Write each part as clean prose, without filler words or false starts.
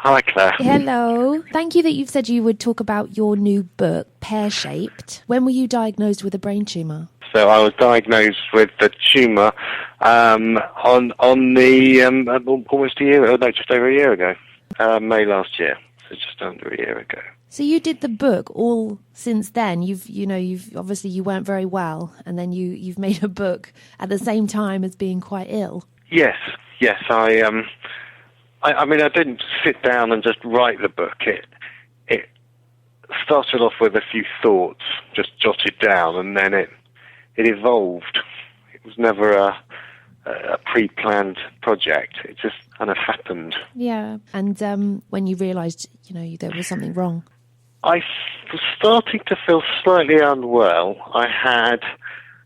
Hi, Claire. Hello. Thank you that you've said you would talk about your new book, Pear Shaped. When were you diagnosed with a brain tumour? So I was diagnosed with the tumour on almost a year, just over a year ago, May last year, so just under a year ago. So you did the book all since then. You've obviously you weren't very well, and then you've made a book at the same time as being quite ill. Yes. I mean, I didn't sit down and just write the book. It started off with a few thoughts, just jotted down, and then it evolved. It was never a pre-planned project. It just kind of happened. Yeah. And when you realised, there was something wrong. I was starting to feel slightly unwell. I had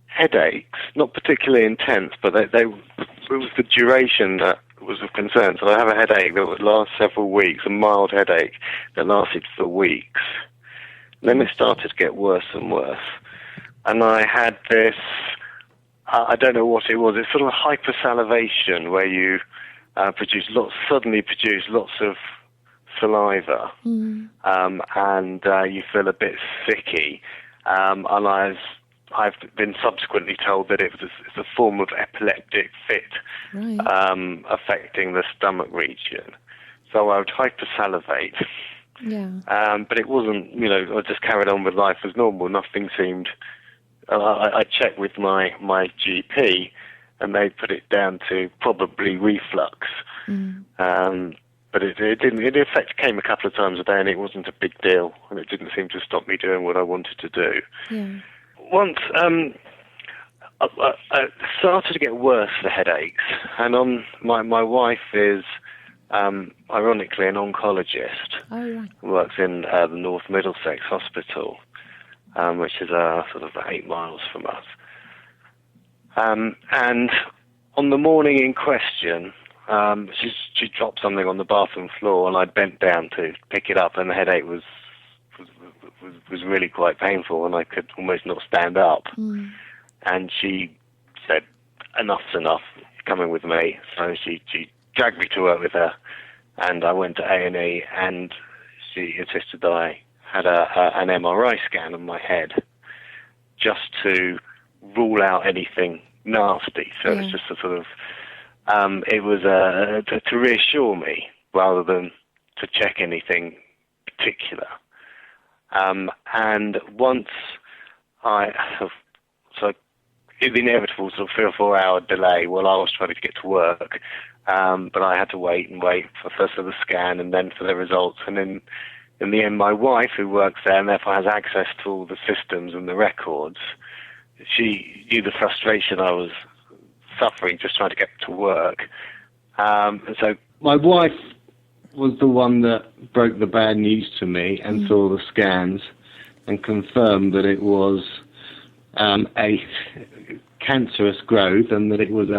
headaches, not particularly intense, but it was the duration that was of concern. So I have a headache that would last several weeks, a mild headache that lasted for weeks. Then it started to get worse and worse. And I had this, I don't know what it was, it's sort of a hypersalivation where you suddenly produce lots of saliva, and you feel a bit sicky. And I've been subsequently told that it's a form of epileptic fit, right, affecting the stomach region. So I would hypersalivate. Yeah. But it wasn't, I just carried on with life as normal. Nothing seemed. I checked with my GP, and they put it down to probably reflux. But it didn't. It in fact came a couple of times a day, and it wasn't a big deal, and it didn't seem to stop me doing what I wanted to do. Yeah. Once I started to get worse, the headaches, and my wife is ironically an oncologist. Oh, right. Who works in the North Middlesex Hospital, which is sort of 8 miles from us. And on the morning in question, she dropped something on the bathroom floor, and I bent down to pick it up, and the headache was really quite painful, and I could almost not stand up. And she said, "Enough's enough, you're coming with me." So she dragged me to work with her, and I went to A&E, and she insisted that I had an MRI scan of my head just to rule out anything nasty. So it's just a sort of, it was to reassure me rather than to check anything particular. And once the inevitable sort of 3 or 4 hour delay while I was trying to get to work, but I had to wait for first for the scan and then for the results. And then in the end, my wife, who works there and therefore has access to all the systems and the records, she knew the frustration I was suffering just trying to get to work. And so my wife was the one that broke the bad news to me and saw the scans and confirmed that it was a cancerous growth and that it was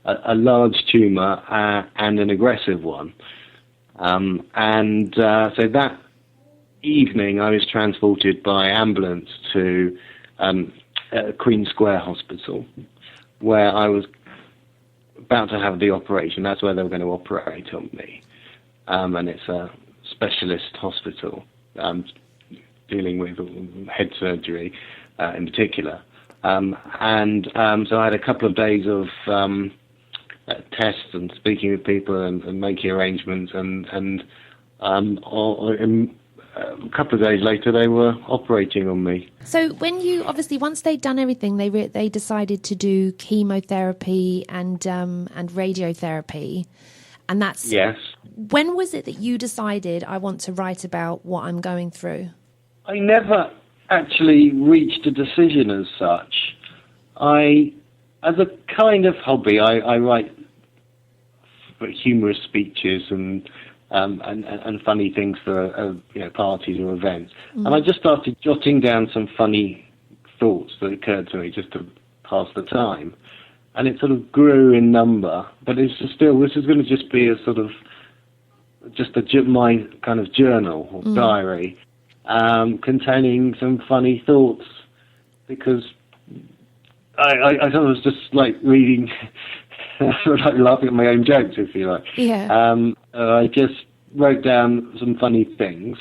a large tumour and an aggressive one. So that evening I was transported by ambulance to Queen Square Hospital, where I was about to have the operation. That's where they were going to operate on me. And it's a specialist hospital dealing with head surgery in particular. So I had a couple of days of tests and speaking with people and making arrangements, and a couple of days later they were operating on me. So when you, obviously once they'd done everything, they decided to do chemotherapy and radiotherapy. And that's... Yes. When was it that you decided, I want to write about what I'm going through? I never actually reached a decision as such. As a kind of hobby, I write humorous speeches and funny things for parties or events. And I just started jotting down some funny thoughts that occurred to me just to pass the time. And it sort of grew in number, but this is going to just be a sort of, my kind of journal or diary, containing some funny thoughts, because I thought it was just like reading, like laughing at my own jokes, if you like. Yeah. I just wrote down some funny things,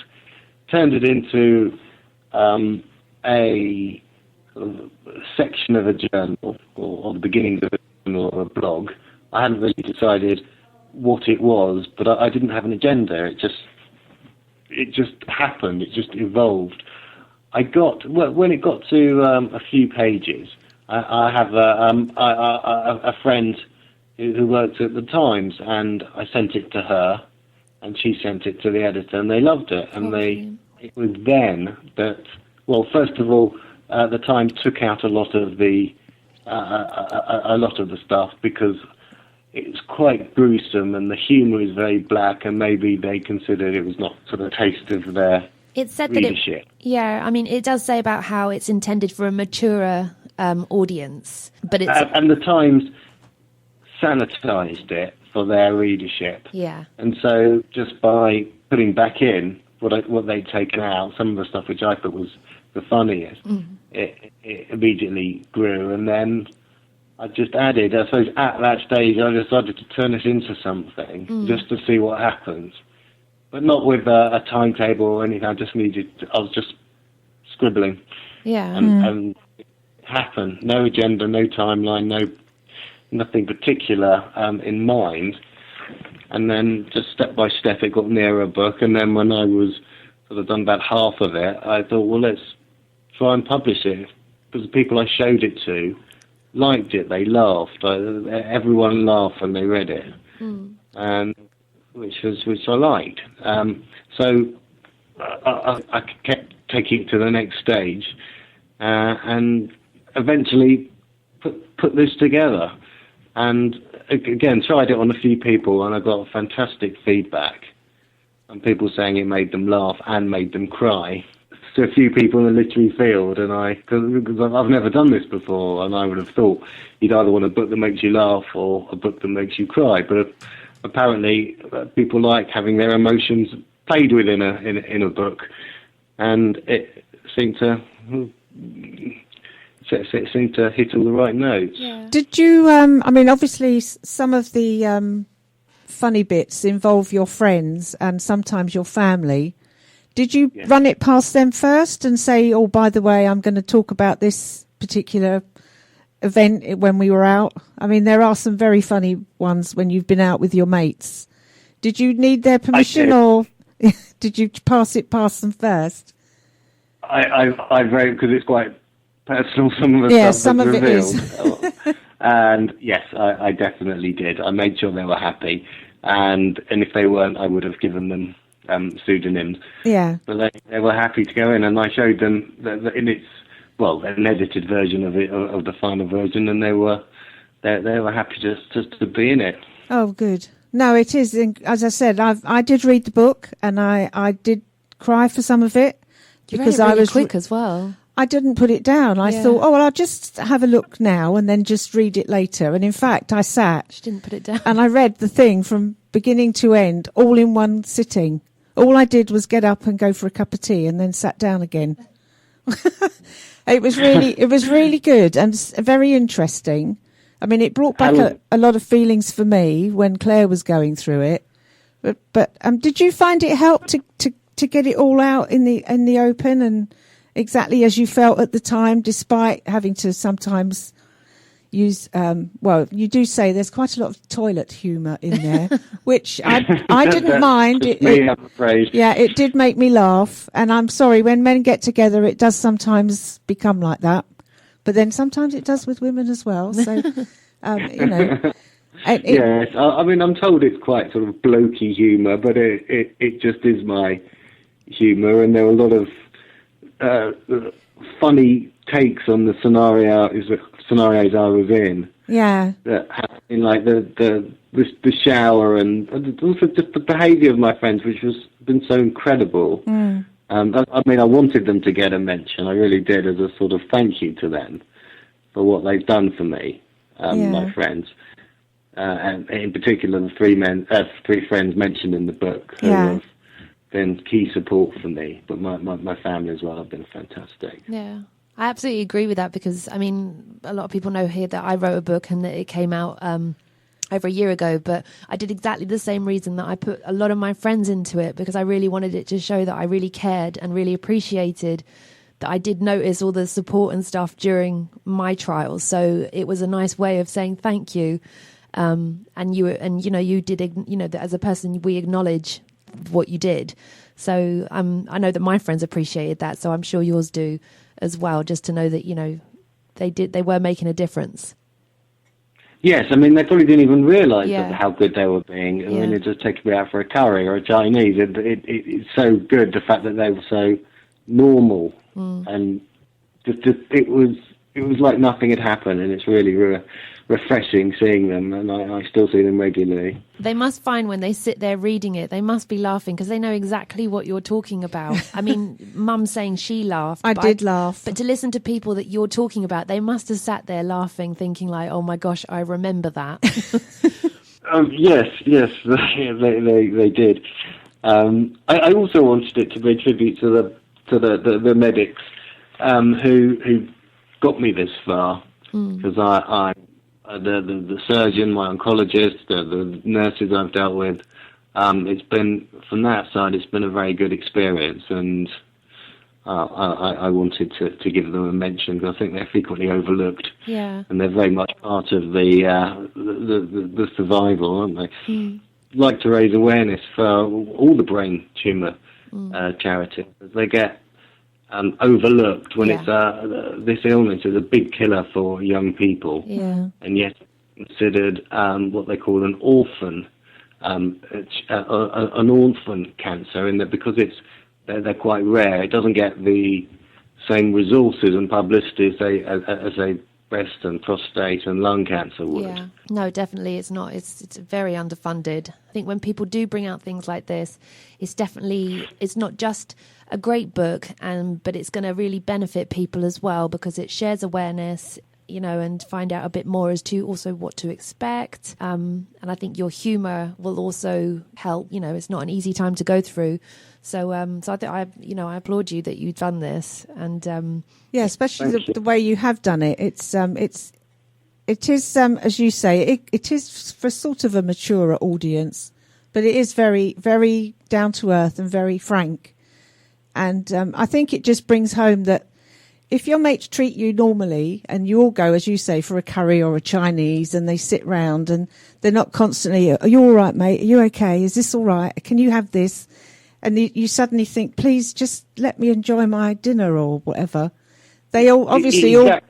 turned it into a sort of section of a journal, or the beginning of a journal or a blog. I hadn't really decided what it was, but I didn't have an agenda. It just happened. It just evolved. When it got to a few pages, I have a friend who worked at the Times, and I sent it to her, and she sent it to the editor, and they loved it. And it was then that, well, first of all, the Times took out a lot of the stuff because it's quite gruesome, and the humour is very black, and maybe they considered it was not to the taste of their It said readership. It does say about how it's intended for a maturer audience, but it's and the Times sanitised it for their readership. Yeah. And so just by putting back in what they'd taken out, some of the stuff which I thought was the funniest, it immediately grew. And then I just added, I suppose at that stage, I decided to turn it into something just to see what happens. But not with a timetable or anything. I was just scribbling. Yeah. And it happened. No agenda, no timeline, nothing particular in mind. And then just step by step it got nearer a book. And then when I was sort of done about half of it, I thought, well, let's try and publish it. Because the people I showed it to liked it, they laughed. Everyone laughed when they read it. And which I liked. So I kept taking it to the next stage, and eventually put this together. And again, tried it on a few people, and I got fantastic feedback. And people saying it made them laugh and made them cry. So a few people in the literary field, and because I've never done this before, and I would have thought you'd either want a book that makes you laugh or a book that makes you cry. But apparently, people like having their emotions played with in a book, and it seemed to hit all the right notes. Yeah. Did you? Obviously, some of the funny bits involve your friends and sometimes your family. Did you run it past them first and say, "Oh, by the way, I'm going to talk about this particular event when we were out"? I mean, there are some very funny ones when you've been out with your mates. Did you need their permission, or did you pass it past them first? I very, because it's quite personal. Some of the stuff some of revealed. It is. And yes, I definitely did. I made sure they were happy, and if they weren't, I would have given them pseudonyms. Yeah. But they were happy to go in, and I showed them that in its an edited version of it, of the final version, and they were happy just to be in it. Oh, good. No, it is. As I said, I did read the book, and I did cry for some of it because I was quick as well. I didn't put it down. I thought, I'll just have a look now and then just read it later. And in fact, I sat. She didn't put it down. And I read the thing from beginning to end, all in one sitting. All I did was get up and go for a cup of tea and then sat down again. It was really good and very interesting. I mean, it brought back a lot of feelings for me when Claire was going through it. But did you find it helped to get it all out in the open and exactly as you felt at the time, despite having to sometimes use, you do say there's quite a lot of toilet humour in there, which I didn't mind. I'm afraid. Yeah, it did make me laugh. And I'm sorry, when men get together, it does sometimes become like that. But then sometimes it does with women as well. So, Yes, I mean, I'm told it's quite sort of blokey humour, but it just is my humour. And there are a lot of funny takes on the scenarios I was in. Yeah. That happened, like the shower, and also just the behaviour of my friends, which has been so incredible. I mean, I wanted them to get a mention. I really did, as a sort of thank you to them for what they've done for me, my friends. And in particular, the three friends mentioned in the book who have been key support for me, but my family as well have been fantastic. Yeah, I absolutely agree with that because, I mean, a lot of people know here that I wrote a book and that it came out over a year ago, but I did exactly the same reason that I put a lot of my friends into it, because I really wanted it to show that I really cared and really appreciated that I did notice all the support and stuff during my trials. So it was a nice way of saying thank you. And you did, that as a person, we acknowledge what you did. So I know that my friends appreciated that. So I'm sure yours do as well, just to know that, they were making a difference. Yes, I mean, they probably didn't even realise how good they were being. I mean, it just takes me out for a curry or a Chinese. It's so good, the fact that they were so normal. And just it was like nothing had happened, and it's really refreshing seeing them, and I still see them regularly. They must find when they sit there reading it, they must be laughing because they know exactly what you're talking about. I mean, Mum's saying she laughed. I did laugh. But to listen to people that you're talking about, they must have sat there laughing, thinking like, oh my gosh, I remember that. Yes, they did. I also wanted it to be a tribute to the medics who got me this far, because I the surgeon, my oncologist, the nurses I've dealt with, it's been, from that side, it's been a very good experience, and I wanted to give them a mention, because I think they're frequently overlooked, and they're very much part of the survival, aren't they? I'd like to raise awareness for all the brain tumour charities, as they get overlooked when it's this illness is a big killer for young people, and yet considered what they call an orphan cancer, in that because they're quite rare, it doesn't get the same resources and publicity as a breast and prostate and lung cancer would. Yeah, no, definitely it's not. It's very underfunded. I think when people do bring out things like this, it's not just a great book, but it's going to really benefit people as well, because it shares awareness, and find out a bit more as to also what to expect. And I think your humour will also help. It's not an easy time to go through. So I think I applaud you that you've done this, and especially the way you have done it. It is as you say, it is for sort of a maturer audience, but it is very, very down to earth and very frank. And I think it just brings home that if your mates treat you normally, and you all go, as you say, for a curry or a Chinese, and they sit round and they're not constantly, are you all right, mate? Are you okay? Is this all right? Can you have this? And you suddenly think, please just let me enjoy my dinner or whatever. They all obviously all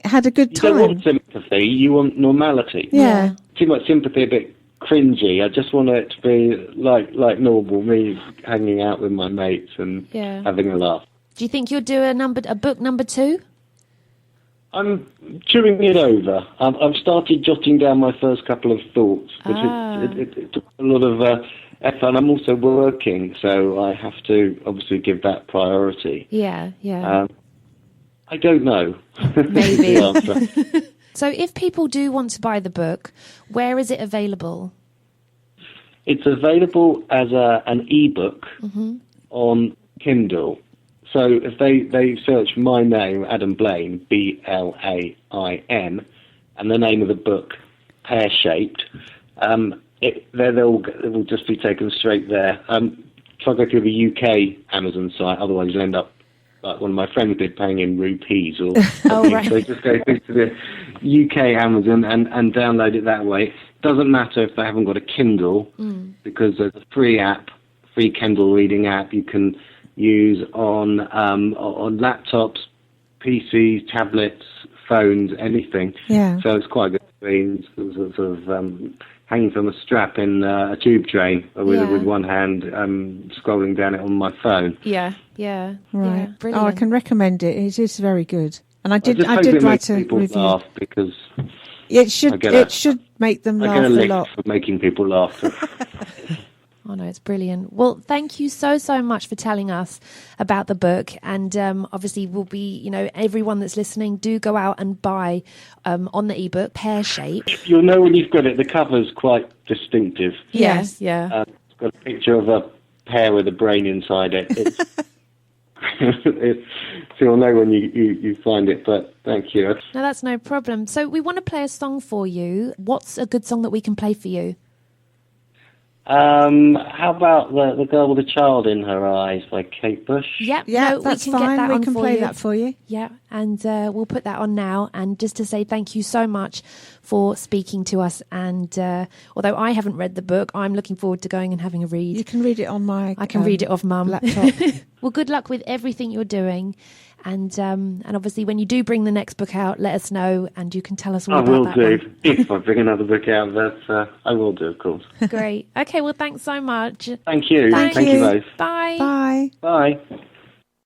had a good time. You don't want sympathy, you want normality. Yeah. Too much sympathy, a bit cringy. I just want it to be like normal, me hanging out with my mates and having a laugh. Do you think you'll do a book number 2? I'm chewing it over. I've started jotting down my first couple of thoughts, but it took a lot of effort, and I'm also working, so I have to obviously give that priority. Yeah. I don't know. Maybe. So if people do want to buy the book, where is it available? It's available as an ebook on Kindle. So if they search my name, Adam Blain, Blain, and the name of the book, Pear Shaped, it will just be taken straight there. Try to go through the UK Amazon site, otherwise you'll end up like one of my friends did, paying in rupees or right. So just go through to the UK Amazon and download it that way. Doesn't matter if they haven't got a Kindle, because there's a free Kindle reading app you can use on laptops, PCs, tablets, phones, anything. Yeah. So it's quite good to be sort of hanging from a strap in a tube train with one hand, scrolling down it on my phone. Yeah. Right. Yeah, brilliant. Oh, I can recommend it. It is very good. And I did write a people review. Laugh, because it should make them laugh a a lot. For making people laugh. Oh no, it's brilliant. Well, thank you so much for telling us about the book, and obviously we'll be, everyone that's listening, do go out and buy on the ebook Pear Shaped. You'll know when you've got it. The cover's quite distinctive. Yes, yeah. It's got a picture of a pear with a brain inside it. so you'll know when you find it. But thank you. No, that's no problem. So we want to play a song for you. What's a good song that we can play for you? How about the Girl with a Child in Her Eyes by Kate Bush? Yep, Yeah, no, that's we can fine. Get that we on can for play you. that for you. Yeah, and we'll put that on now. And just to say thank you so much for speaking to us. And although I haven't read the book, I'm looking forward to going and having a read. You can read it on my. I can read it off Mum. Laptop. Well, good luck with everything you're doing. And obviously, when you do bring the next book out, let us know, and you can tell us all I about will that do. one. If I bring another book out, I will do, of course. Great. Okay, well, thanks so much. Thank you. Thank Thank you both. Bye. Bye. Bye.